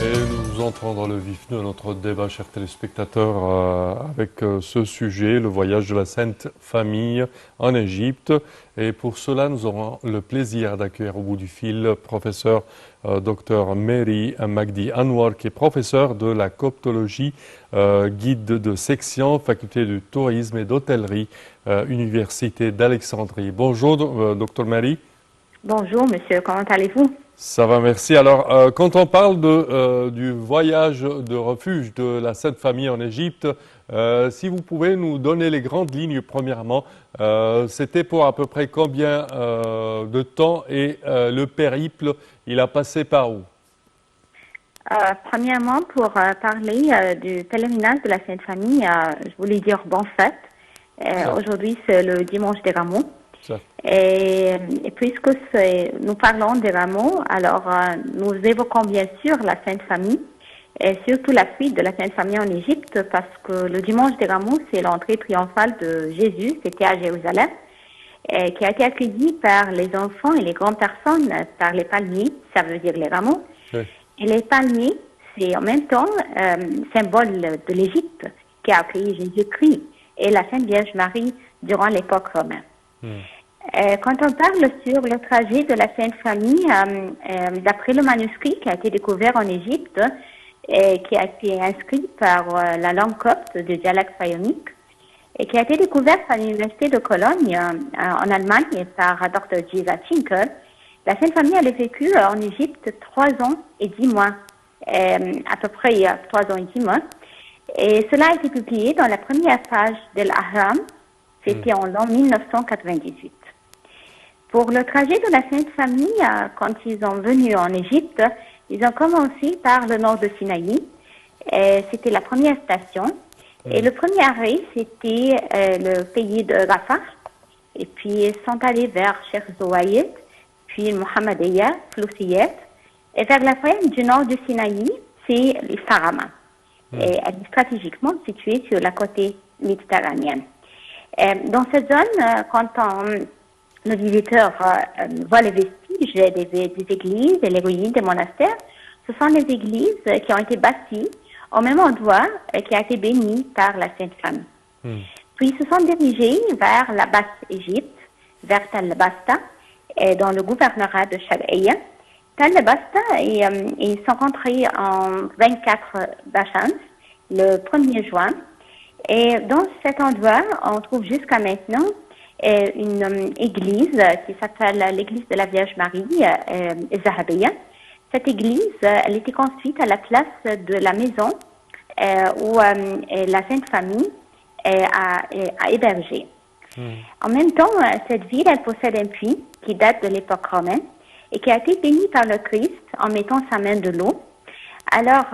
Et nous entrons dans le vif de notre débat, chers téléspectateurs, avec ce sujet, le voyage de la Sainte Famille en Égypte. Et pour cela, nous aurons le plaisir d'accueillir au bout du fil professeur Dr Mary Magdi Anwar, qui est professeur de la coptologie, guide de section, faculté du tourisme et d'hôtellerie, Université d'Alexandrie. Bonjour, Dr Mary. Bonjour monsieur, comment allez-vous? Ça va, merci. Alors, quand on parle du voyage de refuge de la Sainte Famille en Égypte, si vous pouvez nous donner les grandes lignes premièrement, c'était pour à peu près combien de temps et le périple, il a passé par où? Premièrement, pour parler du pèlerinage de la Sainte Famille, je voulais dire bonne fête. Ça, Aujourd'hui, c'est le dimanche des Rameaux. ça. Et puisque nous parlons des Rameaux, alors nous évoquons bien sûr la Sainte Famille, et surtout la suite de la Sainte Famille en Égypte, parce que le dimanche des Rameaux, c'est l'entrée triomphale de Jésus, c'était à Jérusalem, et qui a été accueilli par les enfants et les grandes personnes par les palmiers, ça veut dire les rameaux. Oui. Et les palmiers, c'est en même temps symbole de l'Égypte qui a accueilli Jésus-Christ et la Sainte Vierge Marie durant l'époque romaine. Quand on parle sur le trajet de la Sainte Famille, d'après le manuscrit qui a été découvert en Égypte et qui a été inscrit par la langue copte du dialecte pharaonique et qui a été découvert par l'Université de Cologne en Allemagne par Dr. Gisa Schinkel, la Sainte Famille elle a vécu en Égypte 3 ans et 10 mois, à peu près 3 ans et 10 mois. Et cela a été publié dans la première page de l'Ahram, c'était en l'an 1998. Pour le trajet de la Sainte Famille, quand ils sont venus en Égypte, ils ont commencé par le nord de Sinaï. C'était la première station. Et le premier arrêt, c'était le pays de Rafah. Et puis, ils sont allés vers Sheikh Zouaïd, puis Mohammedia, Flousiyet. Et vers la fin du nord du Sinaï, c'est les Farama. Et elle est stratégiquement située sur la côte méditerranéenne. Dans cette zone, quand le visiteur voit les vestiges des églises et les ruines des monastères, ce sont les églises qui ont été bâties au même endroit et qui a été béni par la Sainte Famille. Puis ils se sont dirigés vers la Basse-Égypte, vers Tal-Basta, dans le gouvernorat de Shar'iyya. Tal-Basta, ils sont rentrés en 24 Bachans, le 1er juin. Et dans cet endroit, on trouve jusqu'à maintenant une église qui s'appelle l'église de la Vierge Marie, Zahabiyya. Cette église, elle était construite à la place de la maison où la Sainte Famille a hébergé. En même temps, cette ville, elle possède un puits qui date de l'époque romaine et qui a été béni par le Christ en mettant sa main de l'eau. Alors,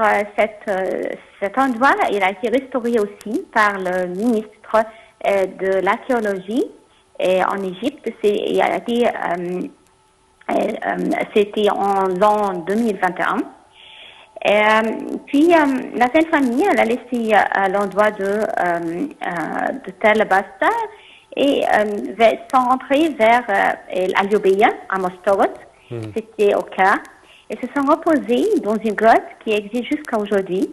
cet endroit, il a été restauré aussi par le ministre de l'archéologie en Égypte. C'était en l'an 2021. Puis, la Sainte Famille, elle a laissé l'endroit de Tel Basta et sont rentrés vers Al-Yubeya, à Mostawat. C'était au cas. Et se sont reposés dans une grotte qui existe jusqu'à aujourd'hui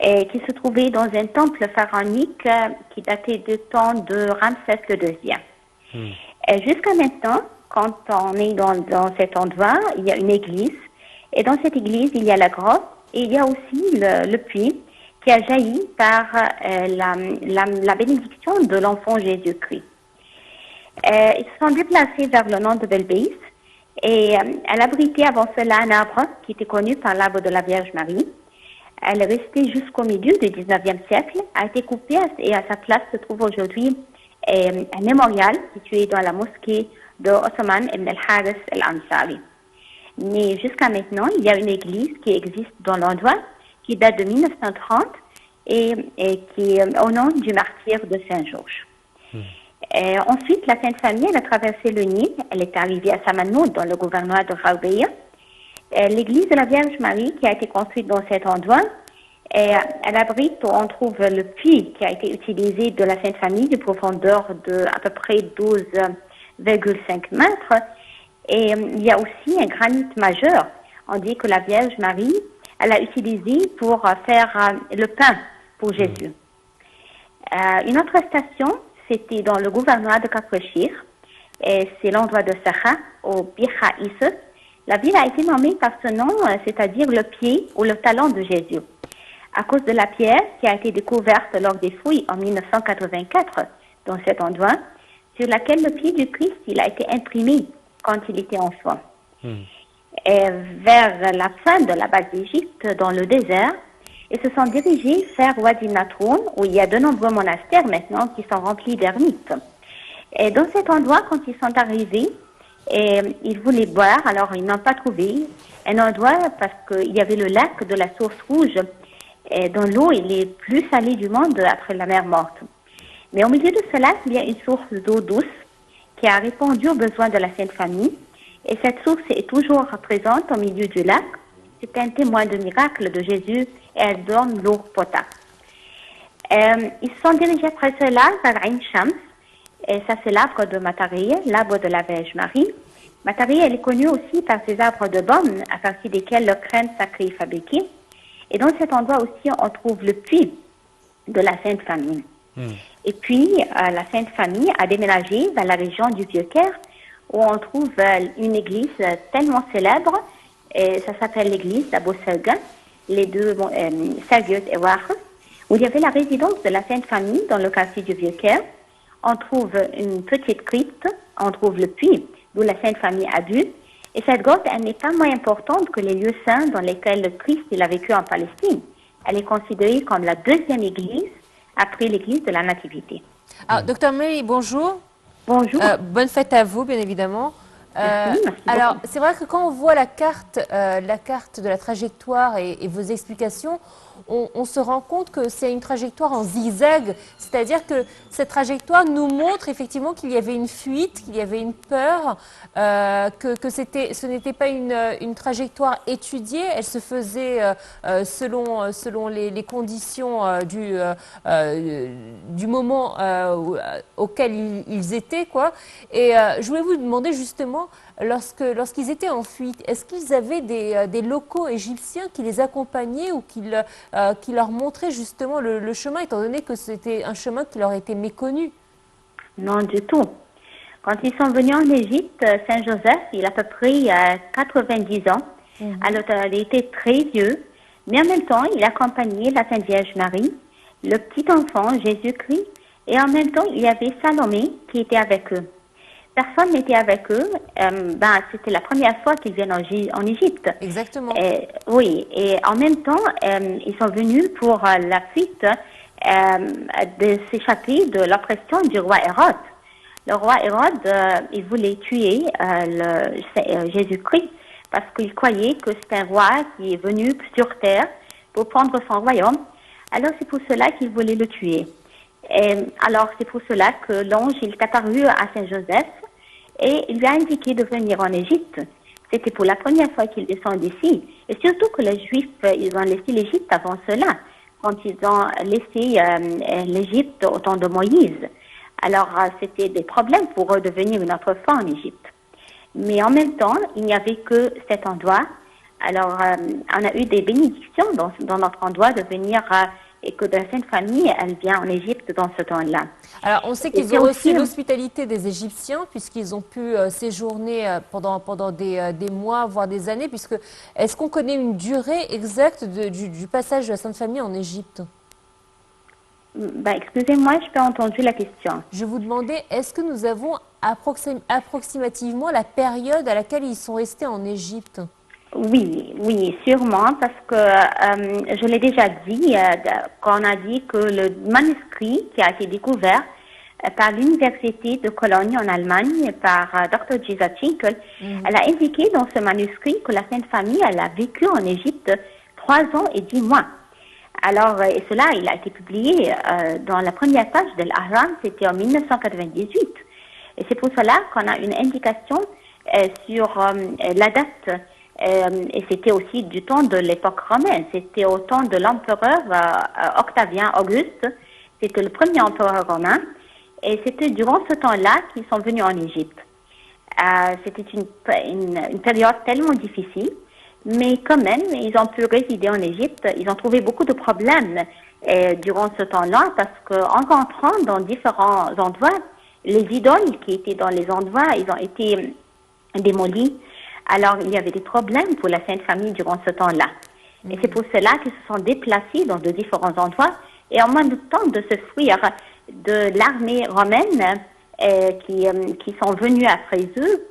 et qui se trouvait dans un temple pharaonique qui datait du temps de Ramsès II. Et jusqu'à maintenant, quand on est dans cet endroit, il y a une église. Et dans cette église, il y a la grotte et il y a aussi le puits qui a jailli par la bénédiction de l'enfant Jésus-Christ. Ils se sont déplacés vers le nord de Belbès et elle abritait avant cela un arbre qui était connu par l'arbre de la Vierge Marie. Elle est restée jusqu'au milieu du 19e siècle, a été coupée et à sa place se trouve aujourd'hui un mémorial situé dans la mosquée de Osman ibn al-Haris al-Ansari. Mais jusqu'à maintenant, il y a une église qui existe dans l'endroit, qui date de 1930 et qui est au nom du martyr de Saint-Georges. Ensuite, la Sainte Famille, elle a traversé le Nil, elle est arrivée à Samanhoud, dans le gouvernorat de Raoubeya. L'église de la Vierge Marie, qui a été construite dans cet endroit, elle abrite, on trouve le puits qui a été utilisé de la Sainte Famille, de profondeur de à peu près 12,5 mètres. Et il y a aussi un granit majeur. On dit que la Vierge Marie elle a utilisé pour faire le pain pour Jésus. Une autre station, c'était dans le gouvernorat de Kafrechir, et c'est l'endroit de Sacha, au Bihaïs. La ville a été nommée par ce nom, c'est-à-dire le pied ou le talon de Jésus, à cause de la pierre qui a été découverte lors des fouilles en 1984 dans cet endroit, sur laquelle le pied du Christ il a été imprimé quand il était enfant. Et vers la fin de la base d'Égypte, dans le désert, ils se sont dirigés vers Wadi Natroun, où il y a de nombreux monastères maintenant qui sont remplis d'ermites. Et dans cet endroit, quand ils sont arrivés, et ils voulaient boire, alors ils n'ont pas trouvé un endroit parce qu'il y avait le lac de la source rouge, et dont l'eau est les plus salée du monde après la mer morte. Mais au milieu de ce lac, il y a une source d'eau douce qui a répondu aux besoins de la Sainte Famille. Et cette source est toujours présente au milieu du lac. C'est un témoin de miracle de Jésus et elle donne l'eau potable. Ils se sont dirigés après cela vers Ain Shams. Et ça, c'est l'arbre de Matari, l'arbre de la Vierge Marie. Matari, elle est connue aussi par ses arbres de baume, à partir desquels le crâne sacré est fabriqué. Et dans cet endroit aussi, on trouve le puits de la Sainte Famille. Et puis, la Sainte Famille a déménagé vers la région du Vieux-Caire, où on trouve une église tellement célèbre, et ça s'appelle l'église d'Abou Sergan, les deux, Sergius et Wahre, où il y avait la résidence de la Sainte Famille dans le quartier du Vieux-Caire. On trouve une petite crypte, on trouve le puits d'où la Sainte Famille a bu, et cette grotte, elle n'est pas moins importante que les lieux saints dans lesquels le Christ il a vécu en Palestine. Elle est considérée comme la deuxième église après l'église de la Nativité. Alors, Docteur May, bonjour. Bonjour. Bonne fête à vous, bien évidemment. Merci Alors, c'est vrai que quand on voit la carte de la trajectoire et vos explications, on se rend compte que c'est une trajectoire en zigzag, c'est-à-dire que cette trajectoire nous montre effectivement qu'il y avait une fuite, qu'il y avait une peur, ce n'était pas une trajectoire étudiée, elle se faisait selon les conditions du moment auquel ils étaient, quoi. Et je voulais vous demander justement, lorsqu'ils étaient en fuite, est-ce qu'ils avaient des locaux égyptiens qui les accompagnaient ou qui leur montraient justement le chemin, étant donné que c'était un chemin qui leur était méconnu? Non, du tout. Quand ils sont venus en Égypte, Saint-Joseph, il a à peu près 90 ans. Alors, il était très vieux, mais en même temps, il accompagnait la Sainte Vierge Marie, le petit enfant Jésus-Christ, et en même temps, il y avait Salomé qui était avec eux. Personne n'était avec eux. C'était la première fois qu'ils viennent en Égypte. Exactement. Oui, et en même temps, ils sont venus pour la fuite de s'échapper de l'oppression du roi Hérode. Le roi Hérode, il voulait tuer Jésus-Christ parce qu'il croyait que c'est un roi qui est venu sur terre pour prendre son royaume. Alors c'est pour cela qu'il voulait le tuer. Alors c'est pour cela que l'ange il est apparu à Saint-Joseph et il lui a indiqué de venir en Égypte. C'était pour la première fois qu'il descend d'ici. Et surtout que les Juifs, ils ont laissé l'Égypte avant cela, quand ils ont laissé l'Égypte au temps de Moïse. Alors, c'était des problèmes pour eux de venir une autre fois en Égypte. Mais en même temps, il n'y avait que cet endroit. Alors, on a eu des bénédictions dans notre endroit de venir et que la Sainte Famille, elle vient en Égypte dans ce temps-là. Alors, on sait qu'ils ont reçu l'hospitalité des Égyptiens puisqu'ils ont pu séjourner pendant des mois, voire des années. Est-ce qu'on connaît une durée exacte du passage de la Sainte Famille en Égypte? Excusez-moi, je n'ai pas entendu la question. Je vous demandais, est-ce que nous avons approximativement la période à laquelle ils sont restés en Égypte? Oui, sûrement, parce que je l'ai déjà dit, quand on a dit que le manuscrit qui a été découvert par l'Université de Cologne en Allemagne, par Dr. Gisa Schinkel, elle a indiqué dans ce manuscrit que la Sainte Famille, elle a vécu en Égypte 3 ans et 10 mois. Alors, et cela, il a été publié dans la première page de l'Ahram, c'était en 1998. Et c'est pour cela qu'on a une indication sur la date. Et c'était aussi du temps de l'époque romaine. C'était au temps de l'empereur Octavien Auguste. C'était le premier empereur romain. Et c'était durant ce temps-là qu'ils sont venus en Égypte. C'était une période tellement difficile. mais quand même, ils ont pu résider en Égypte. Ils ont trouvé beaucoup de problèmes durant ce temps-là parce qu'en rentrant dans différents endroits, les idoles qui étaient dans les endroits, ils ont été démolis. Alors, il y avait des problèmes pour la Sainte Famille durant ce temps-là. Et c'est pour cela qu'ils se sont déplacés dans de différents endroits. Et en même temps de se fuir de l'armée romaine qui sont venus après eux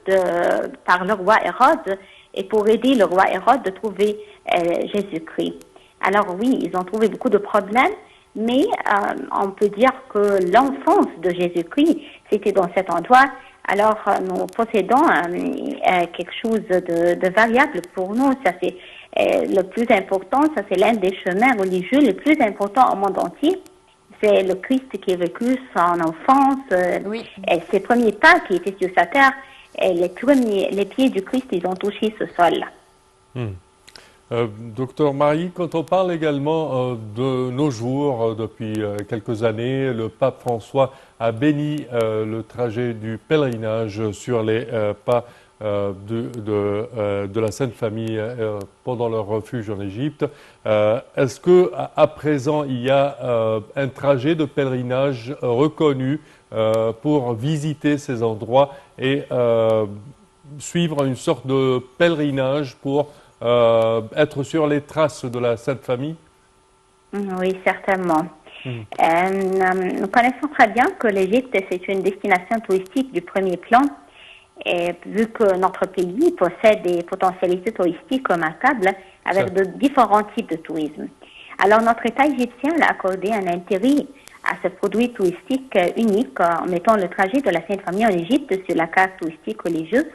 par le roi Hérode et pour aider le roi Hérode de trouver Jésus-Christ. Alors oui, ils ont trouvé beaucoup de problèmes, mais on peut dire que l'enfance de Jésus-Christ, c'était dans cet endroit. Alors nous possédons quelque chose de variable pour nous. Ça c'est le plus important, ça c'est l'un des chemins religieux les plus importants au monde entier. C'est le Christ qui a vécu son enfance, et ses premiers pas qui étaient sur sa terre. Et les pieds du Christ, ils ont touché ce sol-là. Docteur Marie, quand on parle également de nos jours, depuis quelques années, le pape François a béni le trajet du pèlerinage sur les pas de la Sainte Famille pendant leur refuge en Égypte. Est-ce qu'à présent, il y a un trajet de pèlerinage reconnu pour visiter ces endroits et suivre une sorte de pèlerinage pour être sur les traces de la Sainte Famille? Oui, certainement. Nous connaissons très bien que l'Égypte, c'est une destination touristique du premier plan. Et vu que notre pays possède des potentialités touristiques remarquables avec de différents types de tourisme. Alors, notre État égyptien a accordé un intérêt à ce produit touristique unique en mettant le trajet de la Sainte Famille en Égypte sur la carte touristique religieuse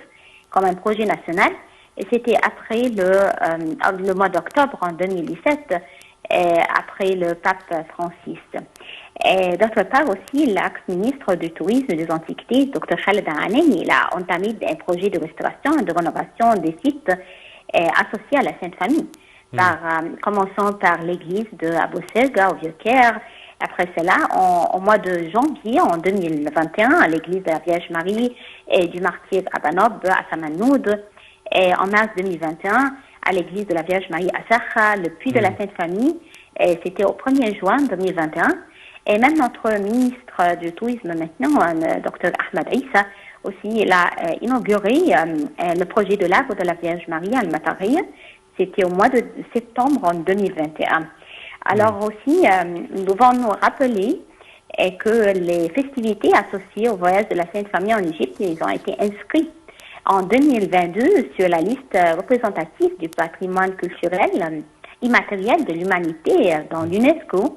comme un projet national. Et c'était après le mois d'octobre en 2017, après le pape Francis. Et d'autre part aussi, l'ex-ministre du Tourisme et des Antiquités, Dr Khaled Ahanen, il a entamé un projet de restauration et de rénovation des sites associés à la Sainte Famille, commençant par l'église de Abou Selga au Vieux-Caire. Après cela, au mois de janvier en 2021, à l'église de la Vierge Marie et du martyr Abanob à Samanoud. Et en mars 2021, à l'église de la Vierge Marie à Sakha, le puits de la Sainte Famille. Et c'était au 1er juin 2021. Et même notre ministre du Tourisme maintenant, le Dr Ahmed Issa, aussi, il a inauguré le projet de l'arbre de la Vierge Marie à Al-Matari. C'était au mois de septembre en 2021. Alors aussi, nous devons nous rappeler que les festivités associées au voyage de la Sainte Famille en Égypte, ils ont été inscrits en 2022 sur la liste représentative du patrimoine culturel immatériel de l'humanité dans l'UNESCO.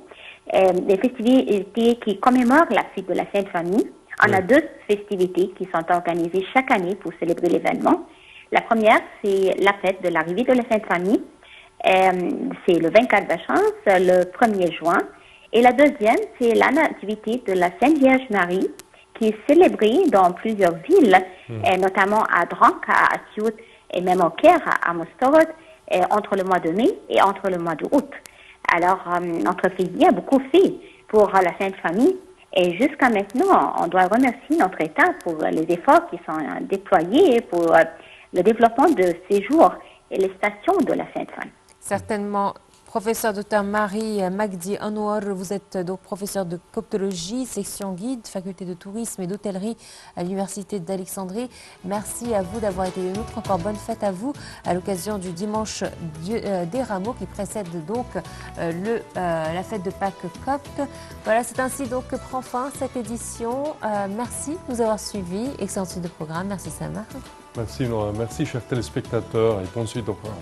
Des festivités qui commémorent la fête de la Sainte Famille. On a deux festivités qui sont organisées chaque année pour célébrer l'événement. La première, c'est la fête de l'arrivée de la Sainte Famille. C'est le 24 Bachance, le 1er juin. Et la deuxième, c'est la nativité de la Sainte Vierge Marie, qui est célébrée dans plusieurs villes, notamment à Drank, à Asiout et même au Caire, à Mostorot, entre le mois de mai et entre le mois d'août. Alors, notre pays a beaucoup fait pour la Sainte Famille et jusqu'à maintenant, on doit remercier notre État pour les efforts qui sont déployés pour le développement de ces jours et les stations de la Sainte Famille. Certainement. Professeur Dr Marie Magdi Anouar, vous êtes donc professeur de coptologie, section guide, faculté de tourisme et d'hôtellerie à l'Université d'Alexandrie. Merci à vous d'avoir été des nôtres. Encore bonne fête à vous à l'occasion du dimanche des Rameaux qui précède donc la fête de Pâques copte. Voilà, c'est ainsi donc que prend fin cette édition. Merci de nous avoir suivis. Excellente suite de programme. Merci Samar. Merci Nora, merci chers téléspectateurs et bonne suite de programme.